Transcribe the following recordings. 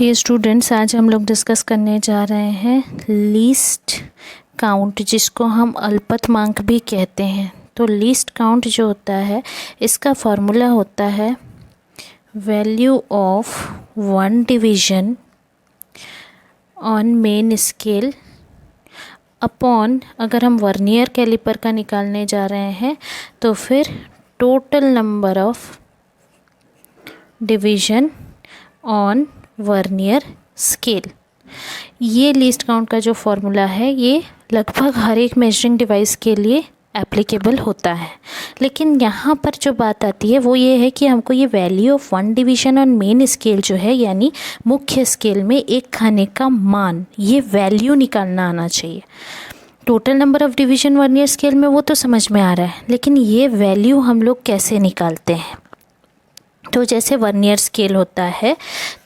Dear students, आज हम लोग डिस्कस करने जा रहे हैं लीस्ट काउंट, जिसको हम अल्पतमांक भी कहते हैं। तो लीस्ट काउंट जो होता है, इसका फॉर्मूला होता है value of one division on main scale upon, अगर हम वर्नियर कैलिपर का निकालने जा रहे हैं तो फिर total number of division on vernier scale. ये लीस्ट काउंट का जो फॉर्मूला है ये लगभग हर एक मेजरिंग डिवाइस के लिए एप्लीकेबल होता है। लेकिन यहाँ पर जो बात आती है वो ये है कि हमको ये value of one division on main scale जो है, यानी मुख्य स्केल में एक खाने का मान, ये वैल्यू निकालना आना चाहिए। Total number of division vernier scale में वो तो समझ में आ रहा है, लेकिन ये वैल्यू हम लोग कैसे निकालते हैं। तो जैसे वर्नियर स्केल होता है,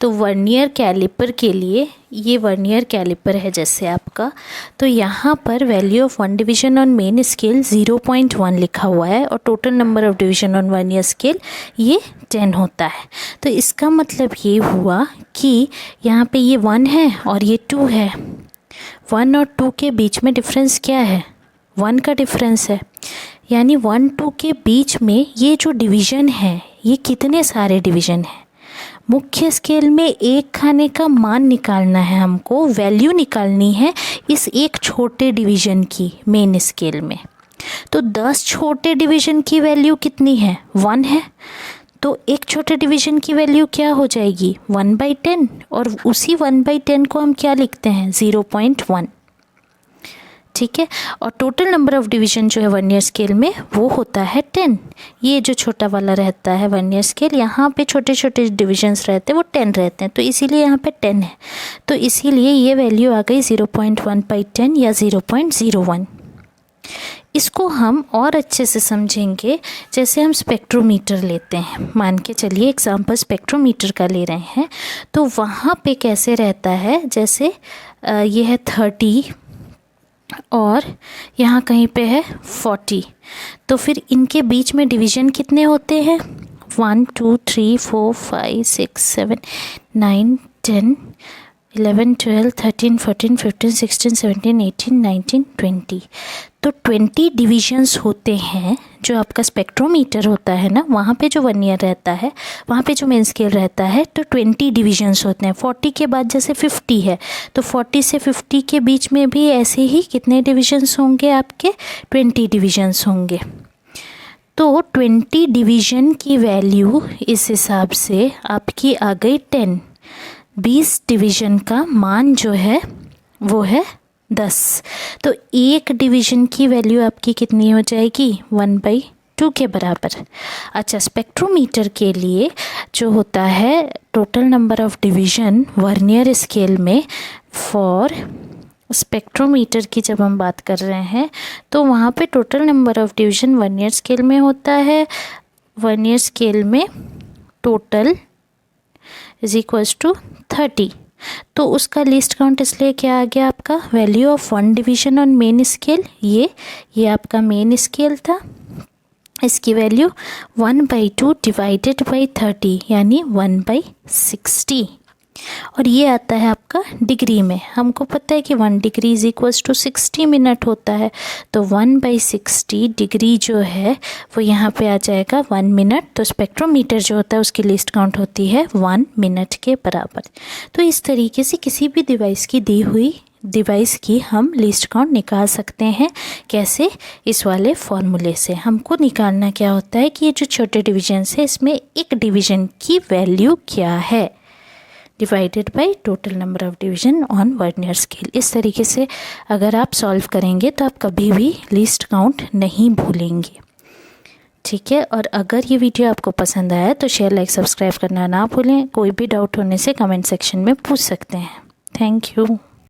तो वर्नियर कैलिपर के लिए, ये वर्नियर कैलिपर है जैसे आपका, तो यहाँ पर value of one division on main scale 0.1 लिखा हुआ है और total number of division on vernier scale ये 10 होता है। तो इसका मतलब ये हुआ कि यहाँ पे ये 1 है और ये 2 है। 1 और 2 के बीच में डिफरेंस क्या है? 1 का डिफरेंस है, यानी 1 2 के बीच में ये जो डिवीज़न है, ये कितने सारे डिवीज़न हैं। मुख्य स्केल में एक खाने का मान निकालना है, हमको वैल्यू निकालनी है इस एक छोटे डिवीज़न की मेन स्केल में। तो 10 छोटे डिवीज़न की वैल्यू कितनी है? 1 है। तो एक छोटे डिवीज़न की वैल्यू क्या हो जाएगी? 1/10, और उसी 1/10 को हम क्या लिखते हैं? 0.1। ठीक है। और टोटल नंबर ऑफ डिवीजन जो है वर्नियर स्केल में वो होता है 10। ये जो छोटा वाला रहता है वर्नियर स्केल, यहाँ पे छोटे छोटे डिविजन्स रहते हैं, वो 10 रहते हैं, तो इसीलिए यहाँ पे 10 है। तो इसीलिए ये वैल्यू आ गई 0.1/10 या 0.01। इसको हम और अच्छे से समझेंगे जैसे हम स्पेक्ट्रोमीटर लेते हैं। मान के चलिए एग्जाम्पल स्पेक्ट्रोमीटर का ले रहे हैं, तो वहाँ पे कैसे रहता है, जैसे ये है 30 और यहाँ कहीं पे है 40, तो फिर इनके बीच में डिवीज़न कितने होते हैं? 1 2 3 4 5 6 7 9 10 11 12 13 14 15 16 17 18 19 20। तो 20 डिविजन्स होते हैं। जो आपका स्पेक्ट्रोमीटर होता है ना, वहाँ पे जो वर्नियर रहता है, वहाँ पे जो मेन स्केल रहता है, तो 20 डिविजन्स होते हैं। 40 के बाद जैसे 50 है, तो 40 से 50 के बीच में भी ऐसे ही कितने डिविजन्स होंगे? आपके 20 डिविजन्स होंगे। तो 20 डिवीज़न की वैल्यू इस हिसाब से आपकी आ गई 10। 20 डिवीज़न का मान जो है वो है 10। तो एक डिवीज़न की वैल्यू आपकी कितनी हो जाएगी? 1/2 के बराबर। अच्छा, स्पेक्ट्रोमीटर के लिए जो होता है total number of division vernier scale में, फॉर स्पेक्ट्रोमीटर की जब हम बात कर रहे हैं, तो वहाँ पे total number of division vernier scale में होता है, वर्नियर स्केल में टोटल = 30। तो उसका लिस्ट काउंट इसलिए क्या आ गया आपका? Value of one division on main scale, ये आपका मेन स्केल था। इसकी वैल्यू 1/2 डिवाइडेड बाई 30, यानी 1/60। और ये आता है आपका डिग्री में। हमको पता है कि 1 डिग्री = 60 मिनट होता है, तो 1/60 डिग्री जो है वो यहाँ पे आ जाएगा 1 मिनट। तो स्पेक्ट्रोमीटर जो होता है उसकी लिस्ट काउंट होती है 1 मिनट के बराबर। तो इस तरीके से किसी भी डिवाइस की दी हुई डिवाइस की हम लिस्ट काउंट निकाल सकते हैं। कैसे? इस वाले फॉर्मूले से। हमको निकालना क्या होता है कि ये जो छोटे डिवीजन्स है, इसमें एक डिवीज़न की वैल्यू क्या है, divided by total number of division on vernier scale. इस तरीके से अगर आप सॉल्व करेंगे तो आप कभी भी लिस्ट काउंट नहीं भूलेंगे। ठीक है। और अगर ये वीडियो आपको पसंद आया तो शेयर, लाइक, सब्सक्राइब करना ना भूलें। कोई भी डाउट होने से कमेंट सेक्शन में पूछ सकते हैं। Thank you.